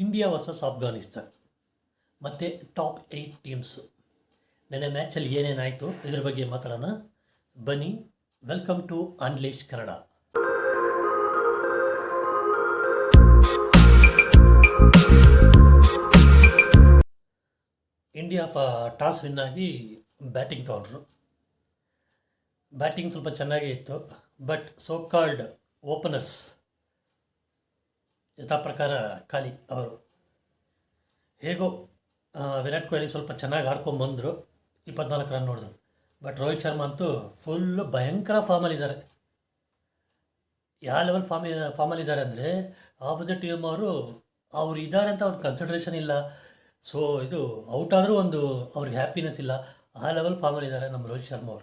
India versus Afghanistan ಮತ್ತು top 8 teams ನೆನ್ನೆ ಮ್ಯಾಚಲ್ಲಿ ಏನೇನಾಯಿತು ಇದ್ರ ಬಗ್ಗೆ ಮಾತಾಡೋಣ ಬನ್ನಿ. Welcome to unleash Kannada. India toss win ಆಗಿ ಬ್ಯಾಟಿಂಗ್ ತೊಗೊಂಡ್ರು. ಬ್ಯಾಟಿಂಗ್ ಸ್ವಲ್ಪ ಚೆನ್ನಾಗೇ ಇತ್ತು, ಬಟ್ ಸೋ ಕಾಲ್ಡ್ ಓಪನರ್ಸ್ ಯಥಾ ಪ್ರಕಾರ ಖಾಲಿ. ಅವರು ಹೇಗೋ ವಿರಾಟ್ ಕೊಹ್ಲಿ ಸ್ವಲ್ಪ ಚೆನ್ನಾಗಿ ಆಡ್ಕೊಂಬಂದರು, 24 ರನ್ ನೋಡಿದ್ರು. ಬಟ್ ರೋಹಿತ್ ಶರ್ಮಾ ಅಂತೂ ಫುಲ್ಲು ಭಯಂಕರ ಫಾರ್ಮಲ್ಲಿದ್ದಾರೆ. ಯಾವ ಲೆವೆಲ್ ಫಾರ್ಮಲ್ಲಿದ್ದಾರೆ ಅಂದರೆ ಆಪೋಸಿಟ್ ಟೀಮ್ ಅವ್ರು ಇದ್ದಾರೆ ಅಂತ ಅವ್ರಿಗೆ ಕನ್ಸಿಡ್ರೇಷನ್ ಇಲ್ಲ. ಸೊ ಇದು ಔಟ್ ಆದರೂ ಅವ್ರಿಗೆ ಹ್ಯಾಪಿನೆಸ್ ಇಲ್ಲ. ಆ ಲೆವೆಲ್ ಫಾರ್ಮಲ್ಲಿದ್ದಾರೆ ನಮ್ಮ ರೋಹಿತ್ ಶರ್ಮಾ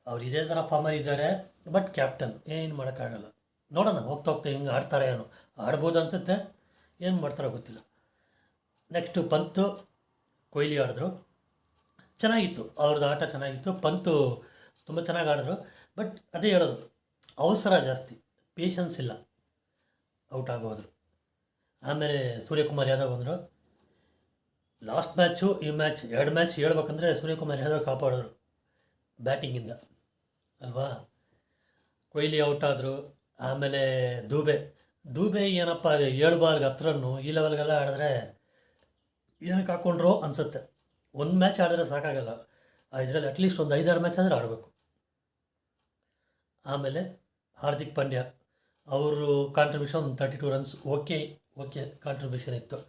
ಅವ್ರು ಇದೇ ಥರ ಫಾರ್ಮಲ್ಲಿದ್ದಾರೆ. ಬಟ್ ಕ್ಯಾಪ್ಟನ್ ಏನು ಮಾಡೋಕ್ಕಾಗಲ್ಲ. ನೋಡೋಣ ಹೋಗ್ತಾ ಹೆಂಗೆ ಆಡ್ತಾರೆ ಏನೋ, ಆಡ್ಬೋದು ಅನಿಸುತ್ತೆ, ಏನು ಮಾಡ್ತಾರೋ ಗೊತ್ತಿಲ್ಲ. ನೆಕ್ಸ್ಟು ಪಂತು, ಕೊಹ್ಲಿ ಆಡಿದ್ರು, ಚೆನ್ನಾಗಿತ್ತು ಅವ್ರದ್ದು ಆಟ ಚೆನ್ನಾಗಿತ್ತು. ಪಂತು ತುಂಬ ಚೆನ್ನಾಗಿ ಆಡಿದ್ರು. ಬಟ್ ಅದೇ ಹೇಳೋದು, ಅವಸರ ಜಾಸ್ತಿ, ಪೇಷನ್ಸ್ ಇಲ್ಲ, ಔಟ್ ಆಗೋದ್ರು. ಆಮೇಲೆ ಸೂರ್ಯಕುಮಾರ್ ಯಾದವ್ ಬಂದರು. ಲಾಸ್ಟ್ ಮ್ಯಾಚು ಈ ಮ್ಯಾಚ್ 2 ಮ್ಯಾಚ್ ಹೇಳ್ಬೇಕಂದ್ರೆ ಸೂರ್ಯಕುಮಾರ್ ಯಾದವ್ ಕಾಪಾಡಿದ್ರು ಬ್ಯಾಟಿಂಗಿಂದ ಅಲ್ವಾ. ಕೊಹ್ಲಿ ಔಟ್ ಆದರು. ಆಮೇಲೆ ದೂಬೆ ಏನಪ್ಪ 7 ಬಾಲ್ಗೆ 10 ರನ್ನು, ಈ ಲೆವೆಲ್ಗೆಲ್ಲ ಆಡಿದ್ರೆ ಏನಕ್ಕೆ ಹಾಕ್ಕೊಂಡ್ರು ಅನಿಸುತ್ತೆ. ಒಂದು ಮ್ಯಾಚ್ ಆಡಿದ್ರೆ ಸಾಕಾಗಲ್ಲ, ಇದರಲ್ಲಿ ಅಟ್ಲೀಸ್ಟ್ ಒಂದು 5-6 ಮ್ಯಾಚ್ ಆದರೆ ಆಡಬೇಕು. ಆಮೇಲೆ ಹಾರ್ದಿಕ್ ಪಾಂಡ್ಯ ಅವರು ಕಾಂಟ್ರಿಬ್ಯೂಷನ್ 32 ರನ್ಸ್, ಓಕೆ ಕಾಂಟ್ರಿಬ್ಯೂಷನ್ ಇತ್ತು.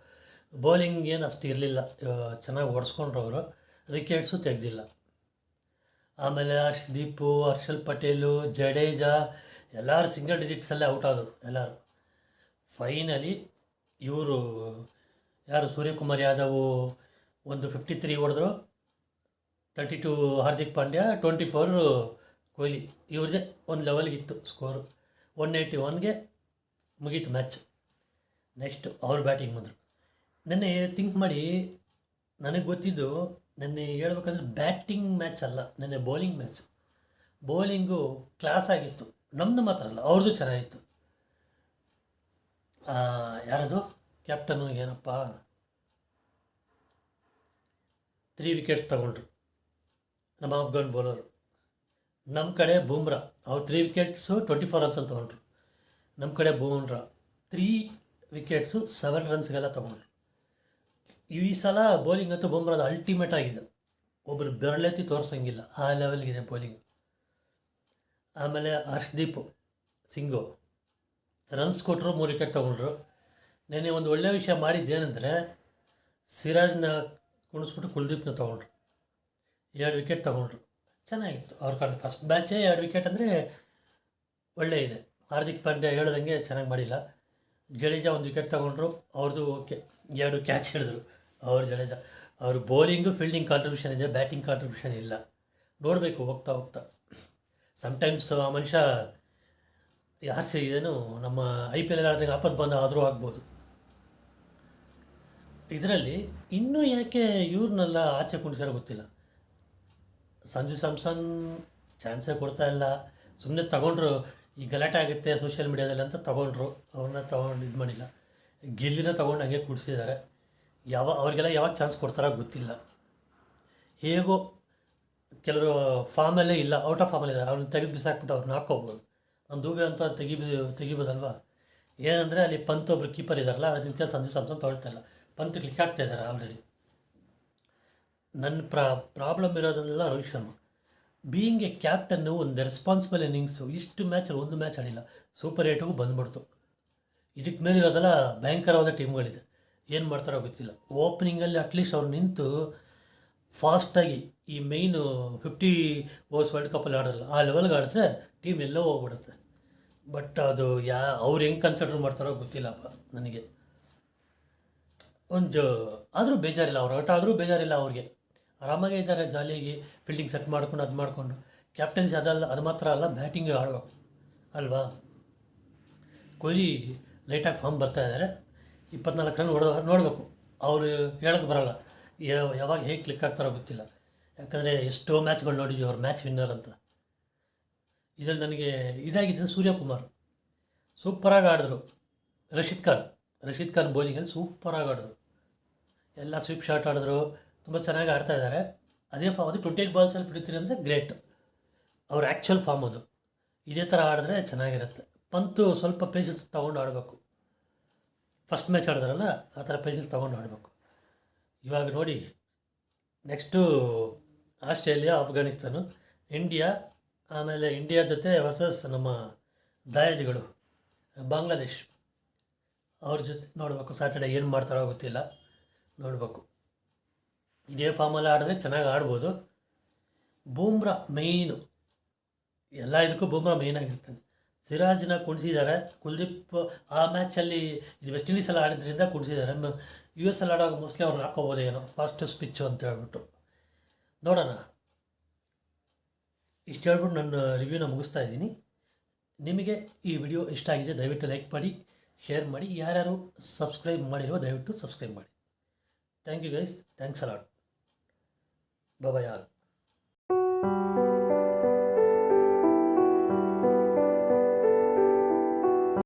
ಬೌಲಿಂಗ್ ಏನು ಅಷ್ಟು ಇರಲಿಲ್ಲ, ಚೆನ್ನಾಗಿ ಓಡಿಸ್ಕೊಂಡ್ರು ಅವರು, ವಿಕೆಟ್ಸು ತೆಗೆದಿಲ್ಲ. ಆಮೇಲೆ ಹರ್ಷದೀಪು, ಹರ್ಷಲ್ ಪಟೇಲು, ಜಡೇಜಾ ಎಲ್ಲರೂ ಸಿಂಗಲ್ ಡಿಜಿಟ್ಸಲ್ಲೇ ಔಟ್ ಆದರು ಎಲ್ಲರೂ. ಫೈನಲಿ ಇವರು ಯಾರು ಸೂರ್ಯಕುಮಾರ್ ಯಾದವ್ 53 ಹೊಡೆದ್ರು, 32 ಹಾರ್ದಿಕ್ ಪಾಂಡ್ಯ, 24 ಕೊಹ್ಲಿ. ಇವ್ರದ್ದೇ ಒಂದು ಲೆವೆಲ್ಗಿತ್ತು ಸ್ಕೋರು. 181ಗೆ ಮುಗೀತು ಮ್ಯಾಚ್. ನೆಕ್ಸ್ಟ್ ಅವ್ರು ಬ್ಯಾಟಿಂಗ್ ಬಂದರು. ನೆನ್ನೆ ಥಿಂಕ್ ಮಾಡಿ ನನಗೆ ಗೊತ್ತಿದ್ದು, ನೆನ್ನೆ ಹೇಳ್ಬೇಕಂದ್ರೆ ಬ್ಯಾಟಿಂಗ್ ಮ್ಯಾಚ್ ಅಲ್ಲ, ನೆನ್ನೆ ಬೌಲಿಂಗ್ ಮ್ಯಾಚ್. ಬೌಲಿಂಗು ಕ್ಲಾಸ್ ಆಗಿತ್ತು, ನಮ್ಮದು ಮಾತ್ರ ಅಲ್ಲ ಅವ್ರದ್ದು ಚೆನ್ನಾಗಿತ್ತು. ಯಾರದು ಕ್ಯಾಪ್ಟನು ಏನಪ್ಪ 3 ವಿಕೆಟ್ಸ್ ತಗೊಂಡ್ರು ನಮ್ಮ ಆಫ್ಘಾನ್ ಬೌಲರು. ನಮ್ಮ ಕಡೆ ಬೂಮ್ರಾ ಅವ್ರು 3 ವಿಕೆಟ್ಸು 24 ರನ್ಸಲ್ಲಿ ತೊಗೊಂಡ್ರು. ನಮ್ಮ ಕಡೆ ಬೂಮ್ರಾ 3 ವಿಕೆಟ್ಸು 7 ರನ್ಸ್ಗೆಲ್ಲ ತೊಗೊಂಡ್ರು. ಈ ಸಲ ಬೌಲಿಂಗ್ ಅಂತೂ ಬೂಮ್ರಾದ ಅಲ್ಟಿಮೇಟ್ ಆಗಿದೆ, ಒಬ್ಬರು ಬೆರಳೆತ್ತಿ ತೋರಿಸೋಂಗಿಲ್ಲ, ಆ ಲೆವೆಲ್ಗಿದೆ ಬೌಲಿಂಗ್. ಆಮೇಲೆ ಹರ್ಷದೀಪ್ ಸಿಂಗು ರನ್ಸ್ ಕೊಟ್ಟರು, 3 ವಿಕೆಟ್ ತೊಗೊಂಡ್ರು. ನೆನ್ನೆ ಒಂದು ಒಳ್ಳೆಯ ವಿಷಯ ಮಾಡಿದ್ದೇನೆಂದರೆ ಸಿರಾಜ್ನ ಕುಣಿಸ್ಬಿಟ್ಟು ಕುಲ್ದೀಪ್ನ ತೊಗೊಂಡ್ರು, 2 ವಿಕೆಟ್ ತೊಗೊಂಡ್ರು. ಚೆನ್ನಾಗಿತ್ತು ಅವ್ರ ಕಡೆ. ಫಸ್ಟ್ ಮ್ಯಾಚೇ 2 ವಿಕೆಟ್ ಅಂದರೆ ಒಳ್ಳೆ ಇದೆ. ಹಾರ್ದಿಕ್ ಪಾಂಡ್ಯ ಹೇಳೋದಂಗೆ ಚೆನ್ನಾಗಿ ಮಾಡಿಲ್ಲ. ಜಡೇಜಾ 1 ವಿಕೆಟ್ ತೊಗೊಂಡ್ರು, ಅವ್ರದ್ದು ಓಕೆ, 2 ಕ್ಯಾಚ್ ಹಿಡಿದ್ರು ಜಡೇಜಾ. ಅವ್ರ ಬೌಲಿಂಗು ಫೀಲ್ಡಿಂಗ್ ಕಾಂಟ್ರಿಬ್ಯೂಷನ್ ಇದೆ, ಬ್ಯಾಟಿಂಗ್ ಕಾಂಟ್ರಿಬ್ಯೂಷನ್ ಇಲ್ಲ. ನೋಡಬೇಕು ಹೋಗ್ತಾ. ಸಮ್ಟೈಮ್ಸ್ ಆ ಮನುಷ್ಯ ಏನು ನಮ್ಮ IPL ಆಡಿದಾಗ ಆಪತ್ತು ಬಂದ ಆದರೂ ಆಗ್ಬೋದು. ಇದರಲ್ಲಿ ಇನ್ನೂ ಯಾಕೆ ಇವ್ರನ್ನೆಲ್ಲ ಆಚೆ ಕುಣಿಸಾರೋ ಗೊತ್ತಿಲ್ಲ. ಸಂಜು ಸ್ಯಾಮ್ಸನ್ ಚಾನ್ಸೇ ಕೊಡ್ತಾ ಇಲ್ಲ, ಸುಮ್ಮನೆ ತಗೊಂಡ್ರು. ಈ ಗಲಾಟೆ ಆಗುತ್ತೆ ಸೋಷಿಯಲ್ ಮೀಡ್ಯಾದಲ್ಲಿ ಅಂತ ತಗೊಂಡ್ರು, ಅವ್ರನ್ನ ತೊಗೊಂಡು ಇದು ಮಾಡಿಲ್ಲ. ಗಿಲ್ಲಿನ ತೊಗೊಂಡು ಹಂಗೆ ಕೂಡಿಸಿದ್ದಾರೆ. ಅವ್ರಿಗೆಲ್ಲ ಯಾವಾಗ ಚಾನ್ಸ್ ಕೊಡ್ತಾರೋ ಗೊತ್ತಿಲ್ಲ. ಹೇಗೋ ಕೆಲವರು ಫಾರ್ಮಲ್ಲೇ ಇಲ್ಲ, ಔಟ್ ಆಫ್ ಫಾರ್ಮಲ್ಲಿದ್ದಾರೆ, ಅವ್ರನ್ನ ತೆಗೆದು ಬಿಸಾಕ್ಬಿಟ್ಟು ಅವ್ರನ್ನ ಹಾಕ್ಕೋಬೋದು. ನಮ್ಮ ದೂಬೆ ಅಂತ ತೆಗಿಬೋದಲ್ವಾ. ಏನಂದರೆ ಅಲ್ಲಿ ಪಂತ್ ಒಬ್ರು ಕೀಪರ್ ಇದ್ದಾರಲ್ಲ, ಅದಕ್ಕೆ ಸಂಜು ಸ್ಯಾಮ್ಸನ್ ತೊಗೊಳ್ತಾ ಇಲ್ಲ, ಪಂತ್ ಕ್ಲಿಕ್ ಆಗ್ತಾ ಇದ್ದಾರೆ ಆಲ್ರೆಡಿ. ನನ್ನ ಪ್ರಾಬ್ಲಮ್ ಇರೋದನ್ನೆಲ್ಲ Rohit Sharma being a captain, ಒಂದು ರೆಸ್ಪಾನ್ಸಿಬಲ್ ಇನ್ನಿಂಗ್ಸು. ಇಷ್ಟು ಮ್ಯಾಚಲ್ಲಿ 1 ಮ್ಯಾಚ್ ಆಡಿಲ್ಲ, ಸೂಪರ್ 8ಗೂ ಬಂದ್ಬಿಡ್ತು. ಇದಕ್ಕೆ ಮೇಲೆ ಇರೋದೆಲ್ಲ ಭಯಂಕರವಾದ ಟೀಮ್ಗಳಿದೆ, ಏನು ಮಾಡ್ತಾರೋ ಗೊತ್ತಿಲ್ಲ. ಓಪನಿಂಗಲ್ಲಿ ಅಟ್ಲೀಸ್ಟ್ ಅವ್ರು ನಿಂತು ಫಾಸ್ಟಾಗಿ ಈ ಮೈನು 50 ಓವರ್ಸ್ ವರ್ಲ್ಡ್ ಕಪ್ಪಲ್ಲಿ ಆಡೋಲ್ಲ, ಆ ಲೆವೆಲ್ಗೆ ಆಡಿದ್ರೆ ಟೀಮ್ ಎಲ್ಲೋ ಹೋಗ್ಬಿಡುತ್ತೆ. ಬಟ್ ಅದು ಅವ್ರು ಹೆಂಗೆ ಕನ್ಸಿಡರ್ ಮಾಡ್ತಾರೋ ಗೊತ್ತಿಲ್ಲಪ್ಪ ನನಗೆ. ಆದರೂ ಬೇಜಾರಿಲ್ಲ, ಅವ್ರು ಔಟ್ ಆದರೂ ಬೇಜಾರಿಲ್ಲ. ಅವ್ರಿಗೆ ಆರಾಮಾಗೇ ಇದ್ದಾರೆ, ಜಾಲಿಯಾಗಿ ಫೀಲ್ಡಿಂಗ್ ಸೆಟ್ ಮಾಡ್ಕೊಂಡು ಅದು ಮಾಡಿಕೊಂಡು. ಕ್ಯಾಪ್ಟನ್ಸಿ ಅದು ಮಾತ್ರ ಅಲ್ಲ, ಬ್ಯಾಟಿಂಗ್ ಆಡಬೇಕು ಅಲ್ವಾ. ಕೊಹ್ಲಿ ಲೈಟಾಗಿ ಫಾರ್ಮ್ ಬರ್ತಾ ಇದ್ದಾರೆ, 24 ರನ್ ನೋಡಬೇಕು. ಅವರು ಹೇಳೋಕ್ಕೆ ಬರೋಲ್ಲ ಯಾವಾಗ ಹೇಗೆ ಕ್ಲಿಕ್ ಆಗ್ತಾರೋ ಗೊತ್ತಿಲ್ಲ. ಯಾಕಂದರೆ ಎಷ್ಟೋ ಮ್ಯಾಚ್ಗಳು ನೋಡಿದ್ವಿ ಅವ್ರು ಮ್ಯಾಚ್ ವಿನ್ನರ್ ಅಂತ. ಇದರಲ್ಲಿ ನನಗೆ ಇದಾಗಿದೆ ಸೂರ್ಯಕುಮಾರ್ ಸೂಪರಾಗಿ ಆಡಿದ್ರು. ರಶೀದ್ ಖಾನ್ ರಶೀದ್ ಖಾನ್ ಬೌಲಿಂಗಲ್ಲಿ ಸೂಪರಾಗಿ ಆಡಿದ್ರು. ಎಲ್ಲ ಸ್ವೀಪ್ ಶಾಟ್ ಆಡಿದ್ರು, ತುಂಬ ಚೆನ್ನಾಗಿ ಆಡ್ತಾ ಇದ್ದಾರೆ. ಅದೇ ಫಾರ್ಮ್ ಅದು 28 ಬಾಲ್ಸಲ್ಲಿ 53 ಅಂದರೆ ಗ್ರೇಟ್. ಅವ್ರ ಆ್ಯಕ್ಚುಯಲ್ ಫಾರ್ಮ್ ಅದು. ಇದೇ ಥರ ಆಡಿದ್ರೆ ಚೆನ್ನಾಗಿರುತ್ತೆ. ಪಂತು ಸ್ವಲ್ಪ ಪೇಷನ್ಸ್ ತೊಗೊಂಡು ಆಡಬೇಕು. ಫಸ್ಟ್ ಮ್ಯಾಚ್ ಆಡಿದ್ರಲ್ಲ ಆ ಥರ ಪೇಷನ್ಸ್ ತೊಗೊಂಡು ಆಡಬೇಕು. ಇವಾಗ ನೋಡಿ, ನೆಕ್ಸ್ಟು ಆಸ್ಟ್ರೇಲಿಯಾ, ಅಫ್ಘಾನಿಸ್ತಾನ, ಇಂಡಿಯಾ, ಆಮೇಲೆ ಇಂಡಿಯಾ ಜೊತೆ ವರ್ಸಸ್ ನಮ್ಮ ದಾಯಾದಿಗಳು ಬಾಂಗ್ಲಾದೇಶ್. ಅವ್ರ ಜೊತೆ ನೋಡಬೇಕು. ಸ್ಯಾಟರ್ಡೆ ಏನು ಮಾಡ್ತಾರೋ ಗೊತ್ತಿಲ್ಲ, ನೋಡಬೇಕು. ಇದೇ ಫಾರ್ಮಲ್ಲಿ ಆಡಿದ್ರೆ ಚೆನ್ನಾಗಿ ಆಡ್ಬೋದು. ಬೂಮ್ರಾ ಮೇಯ್ನು, ಎಲ್ಲ ಇದಕ್ಕೂ ಬೂಮ್ರಾ ಮೇಯ್ನ್ ಆಗಿರ್ತಾನೆ. ಸಿರಾಜ್ನ ಕುಣಿಸಿದ್ದಾರೆ. ಕುಲ್ದೀಪ್ ಆ ಮ್ಯಾಚಲ್ಲಿ ಇದು ವೆಸ್ಟ್ ಇಂಡೀಸಲ್ಲಿ ಆಡಿದ್ರಿಂದ ಕುಣಿಸಿದ್ದಾರೆ. ಯು ಎಸ್ ಅಲ್ಲಿ ಆಡುವಾಗ ಮೋಸ್ಟ್ಲಿ ಅವ್ರು ಹಾಕೋಬೋದು ಏನೋ, ಫಾಸ್ಟೆಸ್ಟ್ ಪಿಚ್ಚು ಅಂತ ಹೇಳ್ಬಿಟ್ಟು. ನೋಡೋಣ. ಇಷ್ಟು ಹೇಳ್ಬಿಟ್ಟು ನನ್ನ ರಿವ್ಯೂನ ಮುಗಿಸ್ತಾ ಇದ್ದೀನಿ. ನಿಮಗೆ ಈ ವಿಡಿಯೋ ಇಷ್ಟ ಆಗಿದೆ ದಯವಿಟ್ಟು ಲೈಕ್ ಮಾಡಿ, ಶೇರ್ ಮಾಡಿ. ಯಾರ್ಯಾರು ಸಬ್ಸ್ಕ್ರೈಬ್ ಮಾಡಿರೋ ದಯವಿಟ್ಟು ಸಬ್ಸ್ಕ್ರೈಬ್ ಮಾಡಿ. Thank you guys, thanks a lot. Bye all.